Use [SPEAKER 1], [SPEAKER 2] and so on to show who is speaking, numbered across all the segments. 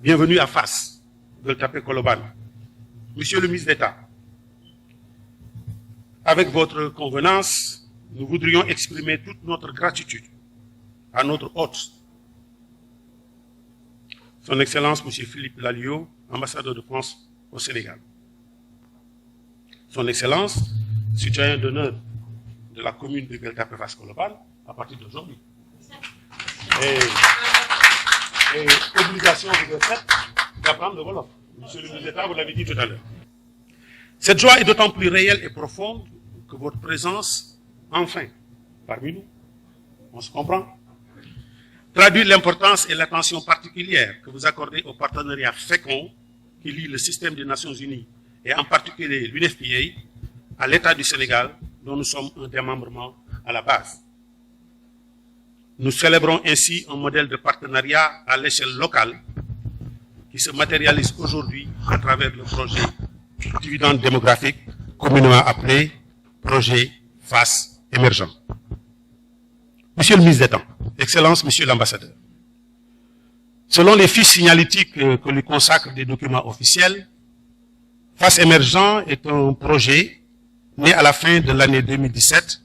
[SPEAKER 1] Bienvenue à Fass, Gueule-Tapée-Colobane. Monsieur le ministre d'État, avec votre convenance, nous voudrions exprimer toute notre gratitude à notre hôte, Son Excellence M. Philippe Lalliot, ambassadeur de France au Sénégal. Son Excellence, citoyen d'honneur de la commune de Gueule-Tapée-Colobane à partir d'aujourd'hui. Et obligation vous est faite d'apprendre le Wolof. Monsieur le ministre d'État, vous l'avez dit tout à l'heure. Cette joie est d'autant plus réelle et profonde que votre présence, enfin, parmi nous, on se comprend, traduit l'importance et l'attention particulière que vous accordez au partenariat fécond qui lie le système des Nations Unies et en particulier l'UNFPA à l'État du Sénégal, dont nous sommes un démembrement à la base. Nous célébrons ainsi un modèle de partenariat à l'échelle locale qui se matérialise aujourd'hui à travers le projet dividende démographique, communément appelé projet Fass émergent. Monsieur le ministre d'État, Excellence, Monsieur l'ambassadeur, selon les fiches signalétiques que lui consacrent des documents officiels, Fass émergent est un projet né à la fin de l'année 2017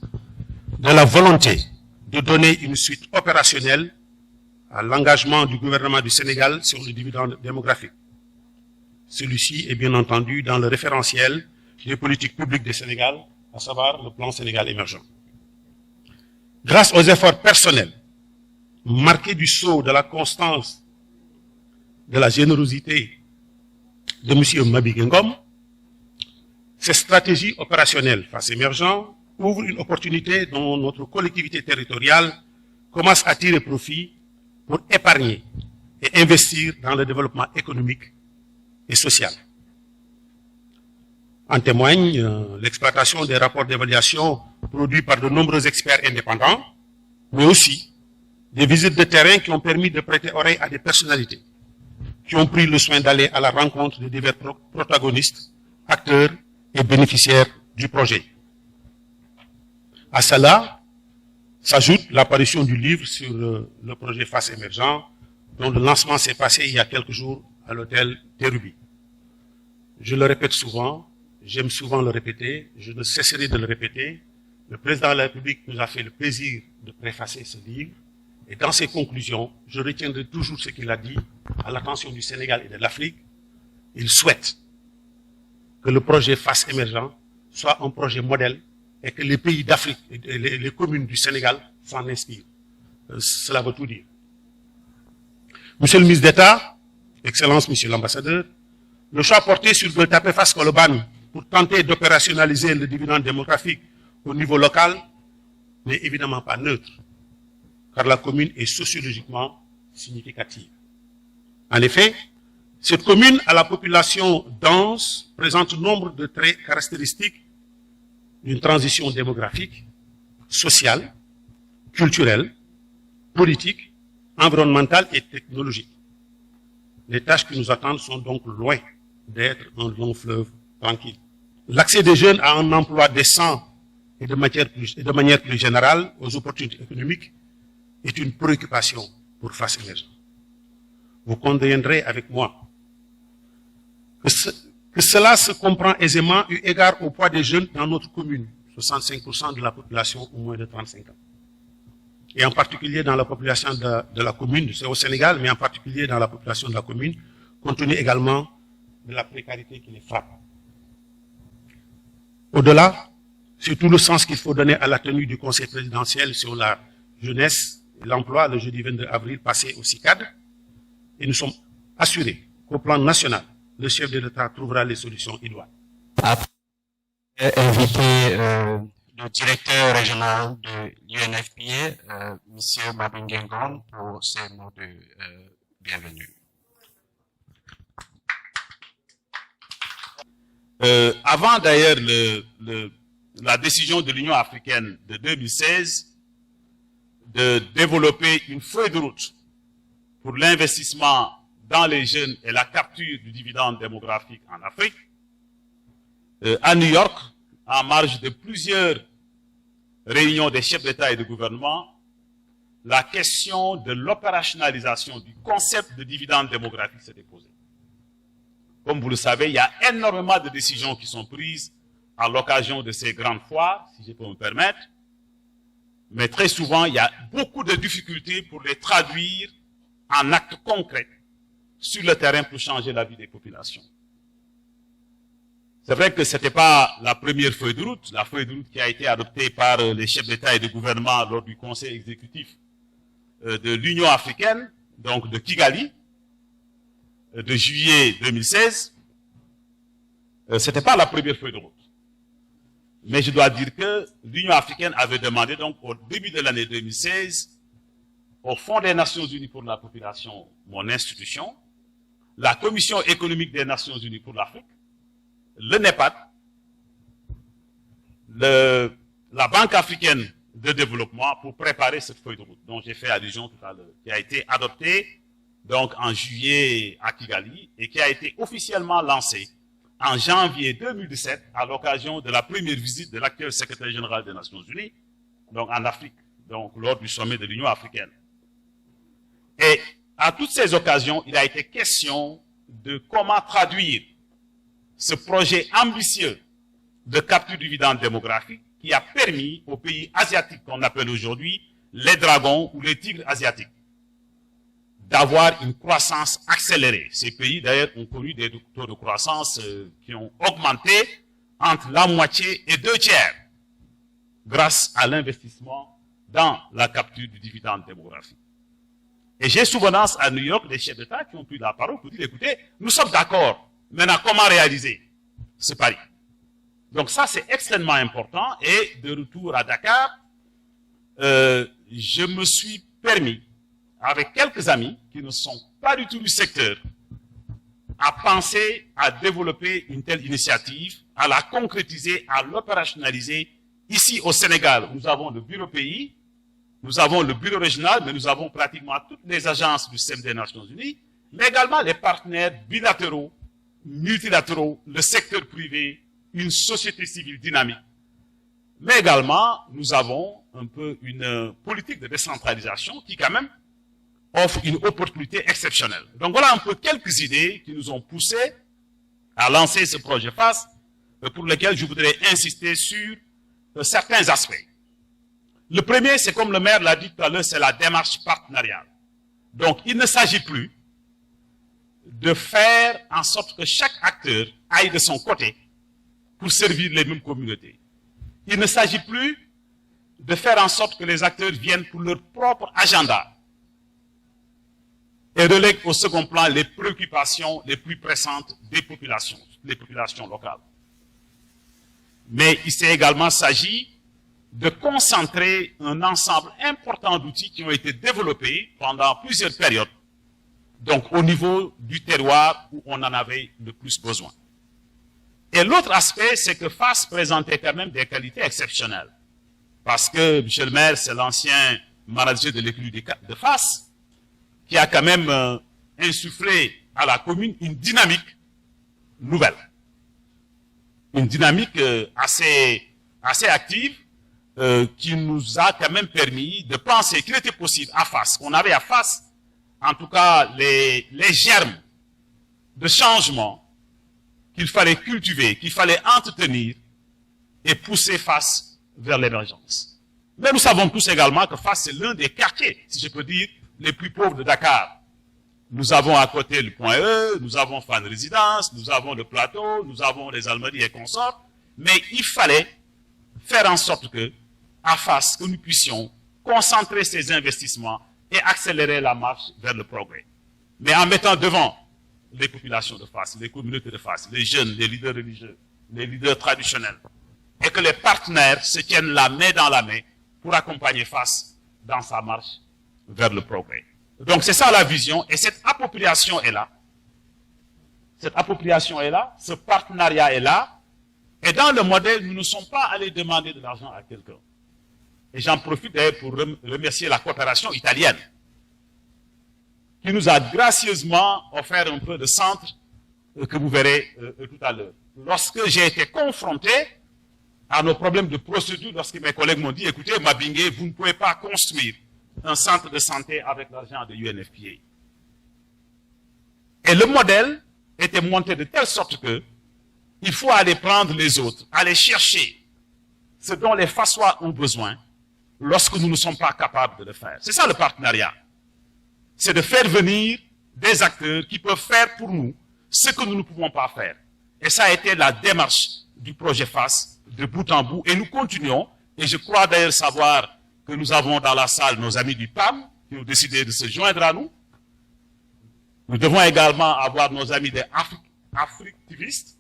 [SPEAKER 1] de la volonté de donner une suite opérationnelle à l'engagement du gouvernement du Sénégal sur le dividende démographique. Celui-ci est bien entendu dans le référentiel des politiques publiques du Sénégal, à savoir le plan Sénégal émergent. Grâce aux efforts personnels, marqués du sceau de la constance, de la générosité de M. Mabigui Ngom, cette stratégie opérationnelle Fass émergent ouvre une opportunité dont notre collectivité territoriale commence à tirer profit pour épargner et investir dans le développement économique et social. En témoigne l'exploitation des rapports d'évaluation produits par de nombreux experts indépendants, mais aussi des visites de terrain qui ont permis de prêter oreille à des personnalités qui ont pris le soin d'aller à la rencontre de divers protagonistes, acteurs et bénéficiaires du projet. À cela s'ajoute l'apparition du livre sur le projet Fass émergent, dont le lancement s'est passé il y a quelques jours à l'hôtel Terrubi. Je le répète souvent, j'aime souvent le répéter, je ne cesserai de le répéter. Le président de la République nous a fait le plaisir de préfacer ce livre, et dans ses conclusions, je retiendrai toujours ce qu'il a dit à l'attention du Sénégal et de l'Afrique. Il souhaite que le projet Fass émergent soit un projet modèle et que les pays d'Afrique et les communes du Sénégal s'en inspirent. Cela veut tout dire. Monsieur le ministre d'État, Excellence, Monsieur l'ambassadeur, le choix porté sur Gueule-Tapée-Colobane pour tenter d'opérationnaliser le dividende démographique au niveau local n'est évidemment pas neutre, car la commune est sociologiquement significative. En effet, cette commune à la population dense présente nombre de traits caractéristiques d'une transition démographique, sociale, culturelle, politique, environnementale et technologique. Les tâches qui nous attendent sont donc loin d'être un long fleuve tranquille. L'accès des jeunes à un emploi décent et de manière plus générale aux opportunités économiques est une préoccupation pour Fass émergent. Vous conviendrez avec moi que cela se comprend aisément eu égard au poids des jeunes dans notre commune, 65% de la population au moins de 35 ans. Et en particulier dans la population de la commune, c'est au Sénégal, mais en particulier dans la population de la commune, compte tenu également de la précarité qui les frappe. Au-delà, c'est tout le sens qu'il faut donner à la tenue du Conseil présidentiel sur la jeunesse et l'emploi le jeudi 22 avril passé au CICAD, et nous sommes assurés qu'au plan national, le chef de l'État trouvera les solutions idoines.
[SPEAKER 2] Après inviter le directeur régional de l'UNFPA, M. Mabigui Ngom, pour ses mots de bienvenue.
[SPEAKER 3] Avant d'ailleurs la décision de l'Union africaine de 2016 de développer une feuille de route pour l'investissement dans les jeunes et la capture du dividende démographique en Afrique, à New York, en marge de plusieurs réunions des chefs d'État et de gouvernement, la question de l'opérationnalisation du concept de dividende démographique s'était posée. Comme vous le savez, il y a énormément de décisions qui sont prises à l'occasion de ces grandes foires, si je peux me permettre. Mais très souvent, il y a beaucoup de difficultés pour les traduire en actes concrets sur le terrain pour changer la vie des populations. C'est vrai que ce n'était pas la première feuille de route, la feuille de route qui a été adoptée par les chefs d'État et de gouvernement lors du Conseil exécutif de l'Union africaine, donc de Kigali, de juillet 2016. Ce n'était pas la première feuille de route. Mais je dois dire que l'Union africaine avait demandé, donc, au début de l'année 2016, au Fonds des Nations Unies pour la population, mon institution, la Commission économique des Nations Unies pour l'Afrique, le NEPAD, la Banque africaine de développement pour préparer cette feuille de route dont j'ai fait allusion tout à l'heure, qui a été adoptée donc en juillet à Kigali et qui a été officiellement lancée en janvier 2017 à l'occasion de la première visite de l'actuel secrétaire général des Nations Unies, donc en Afrique, donc lors du sommet de l'Union africaine. Et à toutes ces occasions, il a été question de comment traduire ce projet ambitieux de capture du dividende démographique qui a permis aux pays asiatiques qu'on appelle aujourd'hui les dragons ou les tigres asiatiques d'avoir une croissance accélérée. Ces pays, d'ailleurs, ont connu des taux de croissance qui ont augmenté entre la moitié et 2/3 grâce à l'investissement dans la capture du dividende démographique. Et j'ai souvenance à New York des chefs d'État qui ont pris la parole pour dire, écoutez, nous sommes d'accord, maintenant comment réaliser ce pari? Donc ça, c'est extrêmement important. Et de retour à Dakar, je me suis permis, avec quelques amis qui ne sont pas du tout du secteur, à penser à développer une telle initiative, à la concrétiser, à l'opérationnaliser. Ici au Sénégal, nous avons le bureau pays, nous avons le bureau régional, mais nous avons pratiquement toutes les agences du système des Nations Unies, mais également les partenaires bilatéraux, multilatéraux, le secteur privé, une société civile dynamique. Mais également, nous avons un peu une politique de décentralisation qui quand même offre une opportunité exceptionnelle. Donc voilà un peu quelques idées qui nous ont poussés à lancer ce projet FAST, pour lequel je voudrais insister sur certains aspects. Le premier, c'est comme le maire l'a dit tout à l'heure, c'est la démarche partenariale. Donc il ne s'agit plus de faire en sorte que chaque acteur aille de son côté pour servir les mêmes communautés. Il ne s'agit plus de faire en sorte que les acteurs viennent pour leur propre agenda et relèguent au second plan les préoccupations les plus pressantes des populations, les populations locales. Mais il s'est également s'agit de concentrer un ensemble important d'outils qui ont été développés pendant plusieurs périodes, donc au niveau du terroir où on en avait le plus besoin. Et l'autre aspect, c'est que FAST présentait quand même des qualités exceptionnelles. Parce que M. le maire, c'est l'ancien manager de l'école de FAST, qui a quand même insufflé à la commune une dynamique nouvelle. Une dynamique assez active, qui nous a quand même permis de penser qu'il était possible à FAST, qu'on avait à FAST, en tout cas les germes de changement qu'il fallait cultiver, qu'il fallait entretenir et pousser FAST vers l'émergence. Mais nous savons tous également que FAST, c'est l'un des quartiers, si je peux dire, les plus pauvres de Dakar. Nous avons à côté le Point E, nous avons Fan Résidence, nous avons le Plateau, nous avons les Almadies et consorts, mais il fallait faire en sorte que, à FAST, que nous puissions concentrer ces investissements et accélérer la marche vers le progrès. Mais en mettant devant les populations de FAST, les communautés de FAST, les jeunes, les leaders religieux, les leaders traditionnels, et que les partenaires se tiennent la main dans la main pour accompagner FAST dans sa marche vers le progrès. Donc c'est ça la vision, et cette appropriation est là. Cette appropriation est là, ce partenariat est là, et dans le modèle, nous ne sommes pas allés demander de l'argent à quelqu'un. Et j'en profite d'ailleurs pour remercier la coopération italienne, qui nous a gracieusement offert un peu de centre que vous verrez tout à l'heure. Lorsque j'ai été confronté à nos problèmes de procédure, lorsque mes collègues m'ont dit, écoutez, Mabingue, vous ne pouvez pas construire un centre de santé avec l'argent de UNFPA. Et le modèle était monté de telle sorte que il faut aller prendre les autres, aller chercher ce dont les Fassois ont besoin lorsque nous ne sommes pas capables de le faire. C'est ça le partenariat. C'est de faire venir des acteurs qui peuvent faire pour nous ce que nous ne pouvons pas faire. Et ça a été la démarche du projet FAS de bout en bout. Et nous continuons. Et je crois d'ailleurs savoir que nous avons dans la salle nos amis du PAM qui ont décidé de se joindre à nous. Nous devons également avoir nos amis des Africtivistes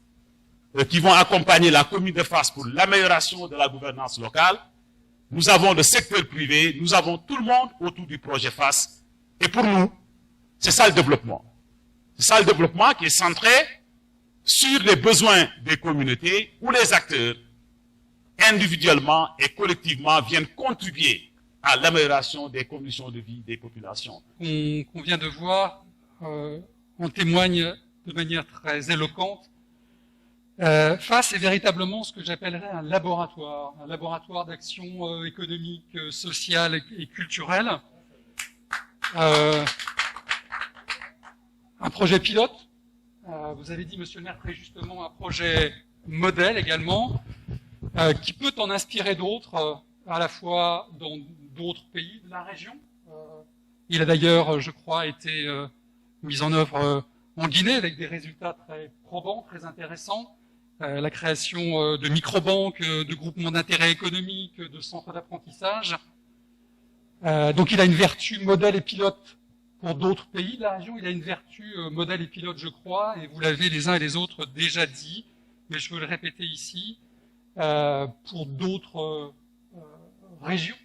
[SPEAKER 3] qui vont accompagner la commune de FAS pour l'amélioration de la gouvernance locale. Nous avons le secteur privé, nous avons tout le monde autour du projet FAS. Et pour nous, c'est ça le développement. C'est ça le développement qui est centré sur les besoins des communautés où les acteurs, individuellement et collectivement, viennent contribuer à l'amélioration des conditions de vie des populations.
[SPEAKER 4] Qu'on vient de voir en témoigne de manière très éloquente. FAS est véritablement ce que j'appellerais un laboratoire d'action économique, sociale et culturelle. Un projet pilote, vous avez dit, monsieur le maire, très justement, un projet modèle également, qui peut en inspirer d'autres, à la fois dans d'autres pays de la région. Il a d'ailleurs, je crois, été mis en œuvre en Guinée avec des résultats très probants, très intéressants. La création de microbanques, de groupements d'intérêt économique, de centres d'apprentissage. Donc il a une vertu modèle et pilote pour d'autres pays de la région. Il a une vertu modèle et pilote, je crois, et vous l'avez les uns et les autres déjà dit, mais je veux le répéter ici, pour d'autres régions,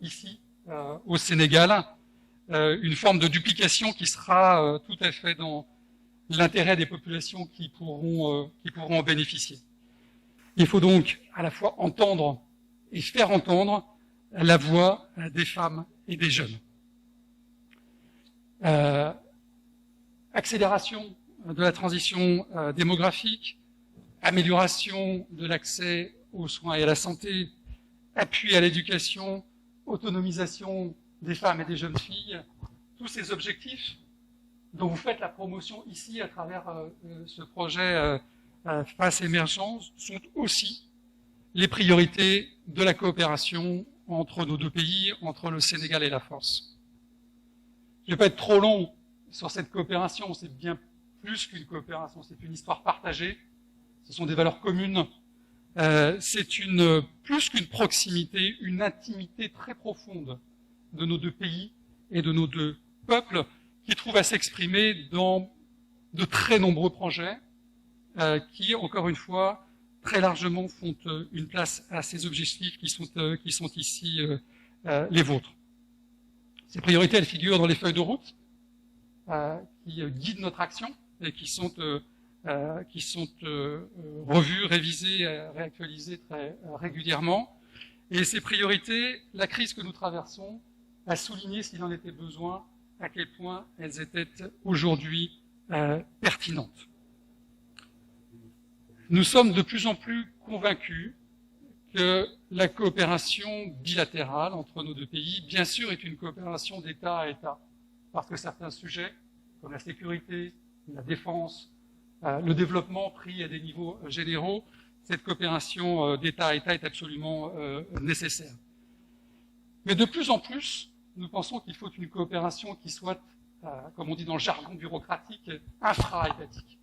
[SPEAKER 4] ici, au Sénégal, une forme de duplication qui sera tout à fait dans l'intérêt des populations qui pourront en bénéficier. Il faut donc à la fois entendre et faire entendre la voix des femmes et des jeunes. Accélération de la transition démographique, amélioration de l'accès aux soins et à la santé, appui à l'éducation, autonomisation des femmes et des jeunes filles, tous ces objectifs dont vous faites la promotion ici à travers ce projet FAS Émergence sont aussi les priorités de la coopération entre nos deux pays, entre le Sénégal et la France. Je ne vais pas être trop long sur cette coopération, c'est bien plus qu'une coopération, c'est une histoire partagée, ce sont des valeurs communes, c'est plus qu'une proximité, une intimité très profonde de nos deux pays et de nos deux peuples qui trouvent à s'exprimer dans de très nombreux projets qui, encore une fois, très largement font une place à ces objectifs qui sont ici les vôtres. Ces priorités, elles figurent dans les feuilles de route qui guident notre action et qui sont revues, révisées, réactualisées très régulièrement. Et ces priorités, la crise que nous traversons a souligné, s'il en était besoin, à quel point elles étaient aujourd'hui pertinentes. Nous sommes de plus en plus convaincus que la coopération bilatérale entre nos deux pays, bien sûr, est une coopération d'État à État, parce que certains sujets, comme la sécurité, la défense, le développement pris à des niveaux généraux, cette coopération d'État à État est absolument nécessaire. Mais de plus en plus, nous pensons qu'il faut une coopération qui soit, comme on dit dans le jargon bureaucratique, infra-étatique.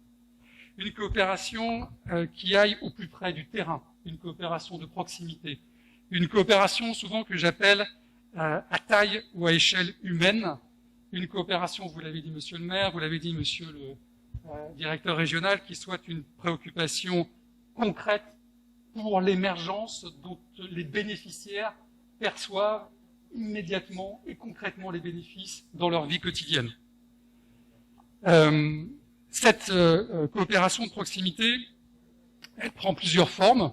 [SPEAKER 4] Une coopération qui aille au plus près du terrain, une coopération de proximité, une coopération souvent que j'appelle à taille ou à échelle humaine, une coopération, vous l'avez dit monsieur le maire, vous l'avez dit monsieur le directeur régional, qui soit une préoccupation concrète pour l'émergence dont les bénéficiaires perçoivent immédiatement et concrètement les bénéfices dans leur vie quotidienne. Cette coopération de proximité, elle prend plusieurs formes.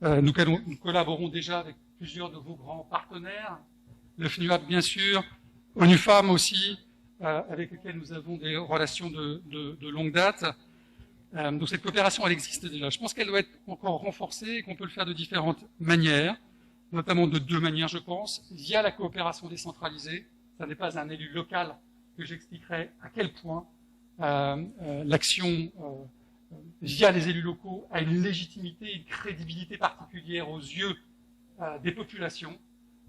[SPEAKER 4] Nous collaborons déjà avec plusieurs de vos grands partenaires, le FNUAP bien sûr, ONU Femmes aussi, avec lesquels nous avons des relations de longue date. Donc cette coopération, elle existe déjà. Je pense qu'elle doit être encore renforcée et qu'on peut le faire de différentes manières. notamment de deux manières, je pense, via la coopération décentralisée. Ça n'est pas un élu local que j'expliquerai à quel point l'action via les élus locaux a une légitimité, une crédibilité particulière aux yeux des populations.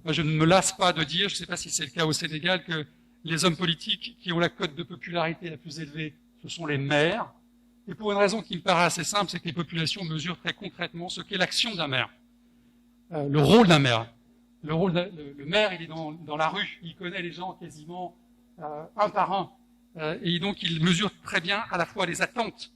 [SPEAKER 4] Moi, je ne me lasse pas de dire, je ne sais pas si c'est le cas au Sénégal, que les hommes politiques qui ont la cote de popularité la plus élevée, ce sont les maires. Et pour une raison qui me paraît assez simple, c'est que les populations mesurent très concrètement ce qu'est l'action d'un maire, le rôle d'un maire. Le maire, il est dans la rue, il connaît les gens quasiment un par un, et donc il mesure très bien à la fois les attentes,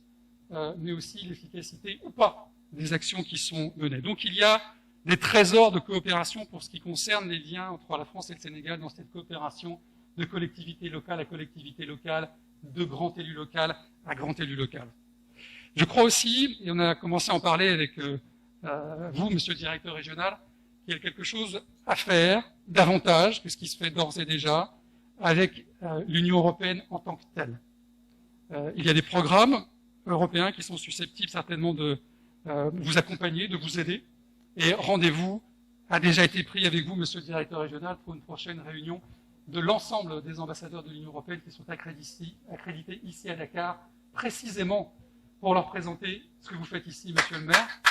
[SPEAKER 4] mais aussi l'efficacité ou pas des actions qui sont menées. Donc il y a des trésors de coopération pour ce qui concerne les liens entre la France et le Sénégal dans cette coopération de collectivité locale à collectivité locale, de grand élu local à grand élu local. Je crois aussi, et on a commencé à en parler avec vous, monsieur le directeur régional, qu'il y a quelque chose à faire davantage que ce qui se fait d'ores et déjà avec l'Union européenne en tant que telle. Il y a des programmes européens qui sont susceptibles certainement de vous accompagner, de vous aider. Et rendez-vous a déjà été pris avec vous, monsieur le directeur régional, pour une prochaine réunion de l'ensemble des ambassadeurs de l'Union européenne qui sont accrédités ici à Dakar, précisément pour leur présenter ce que vous faites ici, monsieur le maire,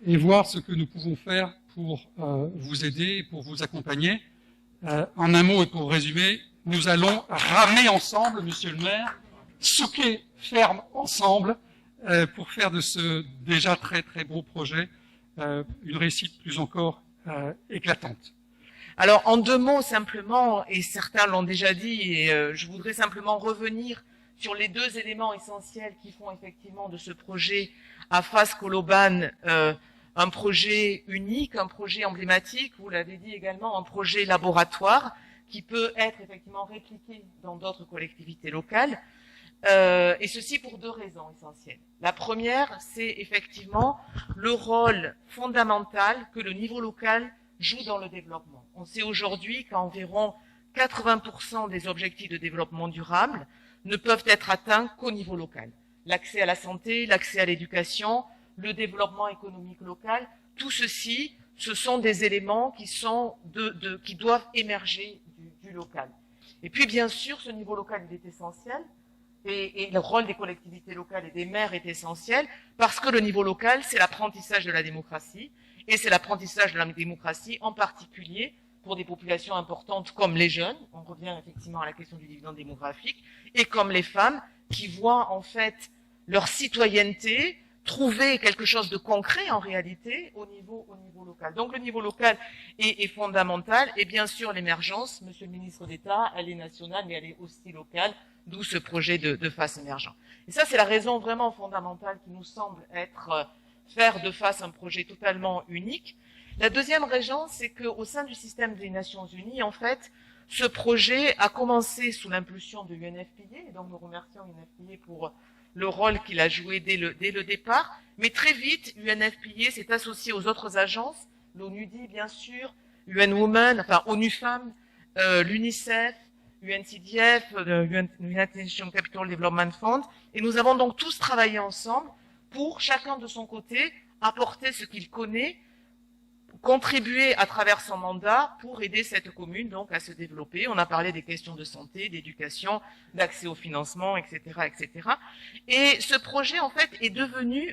[SPEAKER 4] et voir ce que nous pouvons faire pour vous aider, pour vous accompagner. En un mot et pour résumer, nous allons ramer ensemble, monsieur le maire, souquer ferme ensemble, pour faire de ce déjà très très beau projet une réussite plus encore éclatante.
[SPEAKER 5] Alors, en deux mots simplement, et certains l'ont déjà dit, et je voudrais simplement revenir sur les deux éléments essentiels qui font effectivement de ce projet AFAS Koloban un projet unique, un projet emblématique, vous l'avez dit également, un projet laboratoire qui peut être effectivement répliqué dans d'autres collectivités locales, et ceci pour deux raisons essentielles. La première, c'est effectivement le rôle fondamental que le niveau local joue dans le développement. On sait aujourd'hui qu'environ 80% des objectifs de développement durable ne peuvent être atteints qu'au niveau local. L'accès à la santé, l'accès à l'éducation, le développement économique local, tout ceci, ce sont des éléments qui sont qui doivent émerger du local. Et puis, bien sûr, ce niveau local, il est essentiel, et le rôle des collectivités locales et des maires est essentiel, parce que le niveau local, c'est l'apprentissage de la démocratie, et c'est l'apprentissage de la démocratie, en particulier pour des populations importantes comme les jeunes, on revient effectivement à la question du dividende démographique, et comme les femmes, qui voient en fait leur citoyenneté trouver quelque chose de concret en réalité au niveau local. Donc le niveau local est fondamental, et bien sûr l'émergence, monsieur le ministre d'État, elle est nationale, mais elle est aussi locale, d'où ce projet de FAS émergent. Et ça, c'est la raison vraiment fondamentale qui nous semble être faire de FAS un projet totalement unique. La deuxième raison, c'est qu'au sein du système des Nations Unies, en fait, ce projet a commencé sous l'impulsion de UNFPA, et donc nous remercions UNFPA pour le rôle qu'il a joué dès le départ, mais très vite, UNFPA s'est associé aux autres agences, l'ONUDI bien sûr, UN Women, enfin ONU Femmes, l'UNICEF, UNCDF, United Nations Capital Development Fund, et nous avons donc tous travaillé ensemble pour, chacun de son côté, apporter ce qu'il connaît, contribuer à travers son mandat pour aider cette commune donc à se développer. On a parlé des questions de santé, d'éducation, d'accès au financement, etc., etc. Et ce projet, en fait,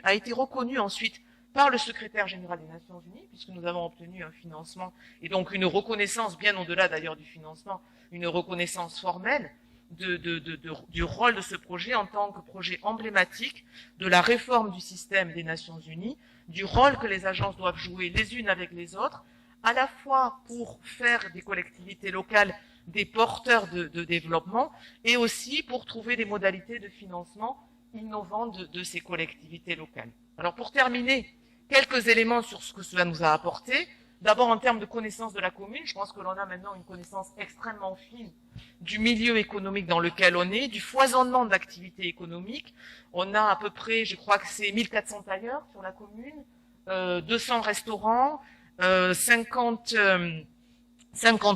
[SPEAKER 5] a été reconnu ensuite par le secrétaire général des Nations Unies, puisque nous avons obtenu un financement et donc une reconnaissance, bien au-delà d'ailleurs du financement, une reconnaissance formelle du rôle de ce projet en tant que projet emblématique de la réforme du système des Nations Unies, du rôle que les agences doivent jouer les unes avec les autres, à la fois pour faire des collectivités locales des porteurs de développement, et aussi pour trouver des modalités de financement innovantes de ces collectivités locales. Alors pour terminer, quelques éléments sur ce que cela nous a apporté. D'abord en termes de connaissance de la commune, je pense que l'on a maintenant une connaissance extrêmement fine du milieu économique dans lequel on est, du foisonnement d'activités économiques. On a à peu près, je crois que c'est 1400 tailleurs sur la commune, 200 restaurants, 50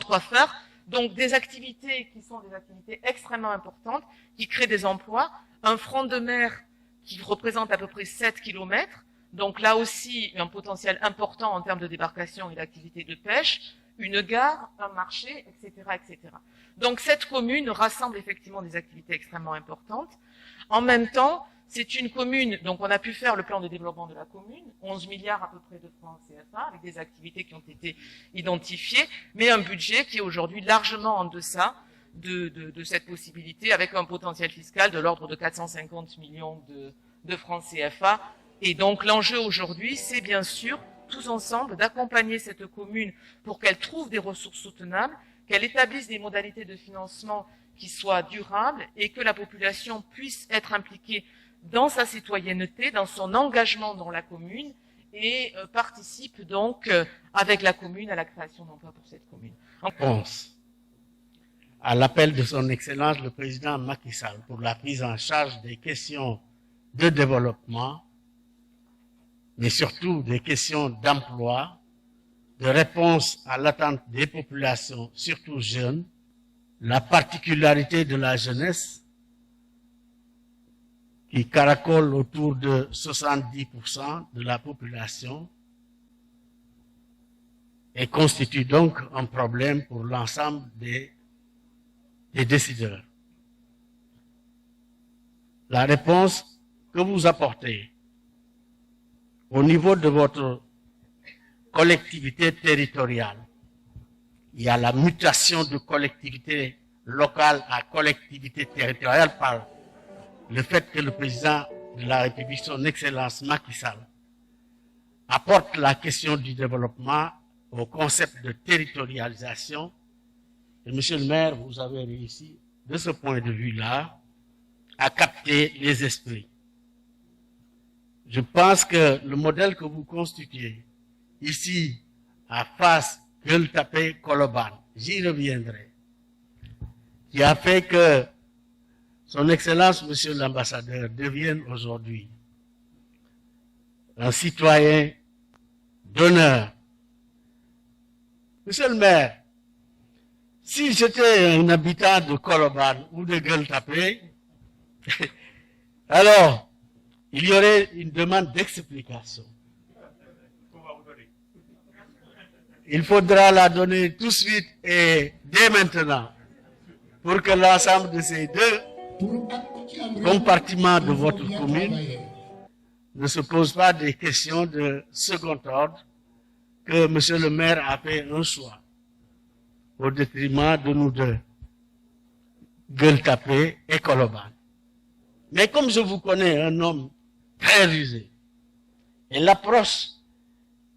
[SPEAKER 5] coiffeurs. Donc des activités qui sont des activités extrêmement importantes, qui créent des emplois. Un front de mer qui représente à peu près 7 kilomètres. Donc là aussi, un potentiel important en termes de débarcation et d'activité de pêche, une gare, un marché, etc., etc. Donc cette commune rassemble effectivement des activités extrêmement importantes. En même temps, c'est une commune, donc on a pu faire le plan de développement de la commune, 11 milliards à peu près de francs CFA, avec des activités qui ont été identifiées, mais un budget qui est aujourd'hui largement en deçà de cette possibilité, avec un potentiel fiscal de l'ordre de 450 millions de francs CFA. Et donc l'enjeu aujourd'hui, c'est bien sûr, tous ensemble, d'accompagner cette commune pour qu'elle trouve des ressources soutenables, qu'elle établisse des modalités de financement qui soient durables et que la population puisse être impliquée dans sa citoyenneté, dans son engagement dans la commune et participe donc avec la commune à la création d'emplois pour cette commune.
[SPEAKER 6] Réponse à l'appel de son Excellence le Président Macky Sall pour la prise en charge des questions de développement, mais surtout des questions d'emploi, de réponse à l'attente des populations, surtout jeunes, la particularité de la jeunesse, qui caracole autour de 70% de la population, et constitue donc un problème pour l'ensemble des décideurs. La réponse que vous apportez au niveau de votre collectivité territoriale, il y a la mutation de collectivité locale à collectivité territoriale par le fait que le président de la République, son Excellence Macky Sall, apporte la question du développement au concept de territorialisation. Et monsieur le maire, vous avez réussi, de ce point de vue-là, à capter les esprits. Je pense que le modèle que vous constituez ici, à Fass, Gueule Tapée, Colobane, j'y reviendrai, qui a fait que son Excellence, monsieur l'ambassadeur, devienne aujourd'hui un citoyen d'honneur. Monsieur le maire, si j'étais un habitant de Colobane ou de Gueule Tapée, alors, il y aurait une demande d'explication. Il faudra la donner tout de suite et dès maintenant pour que l'ensemble de ces deux compartiments de votre commune ne se posent pas des questions de second ordre, que monsieur le maire a fait un choix au détriment de nous deux, Gueule Tapée et Colobane. Mais comme je vous connais, un homme très rusé, et l'approche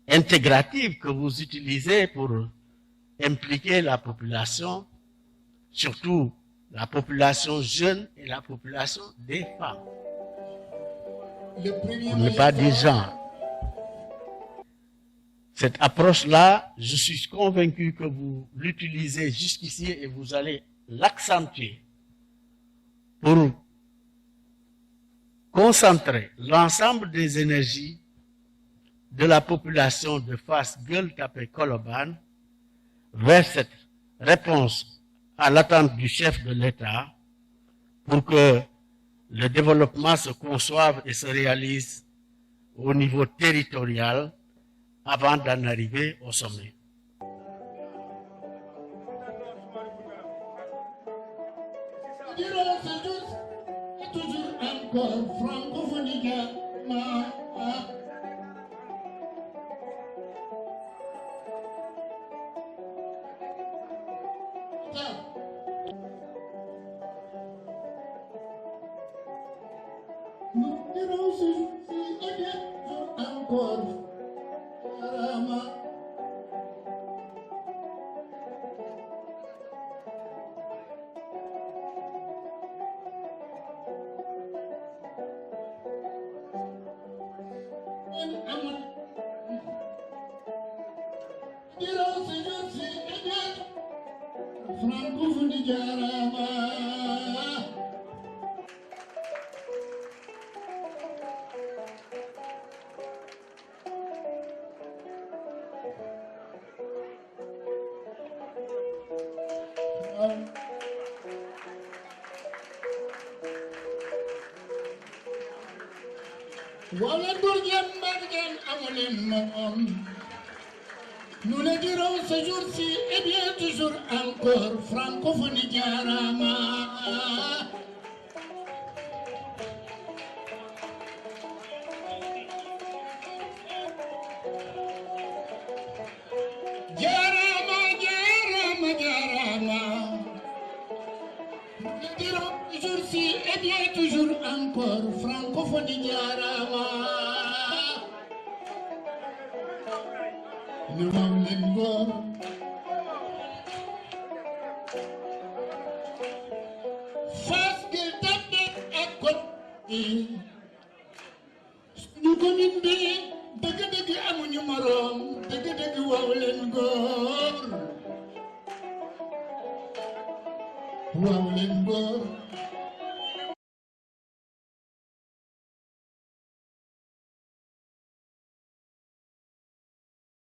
[SPEAKER 6] intégrative que vous utilisez pour impliquer la population, surtout la population jeune et la population des femmes, pour ne pas dire genre. Cette approche-là, je suis convaincu que vous l'utilisez jusqu'ici et vous allez l'accentuer pour concentrer l'ensemble des énergies de la population de Fass, Gueule Tapée, Colobane vers cette réponse à l'attente du chef de l'État pour que le développement se conçoive et se réalise au niveau territorial avant d'en arriver au sommet.
[SPEAKER 7] Wala Bourdieu Mbargane amolen moom. Nous le dirons ce jour-ci et bien toujours encore, francophonie jarama. Jarama, jarama, jarama. Nous le dirons ce jour-ci et bien toujours encore, francophonie jarama. Nous avons les morts. Face de table à côté. Nous communes de dëgg amuñu morom dëgg waaw leen góor waaw leen góor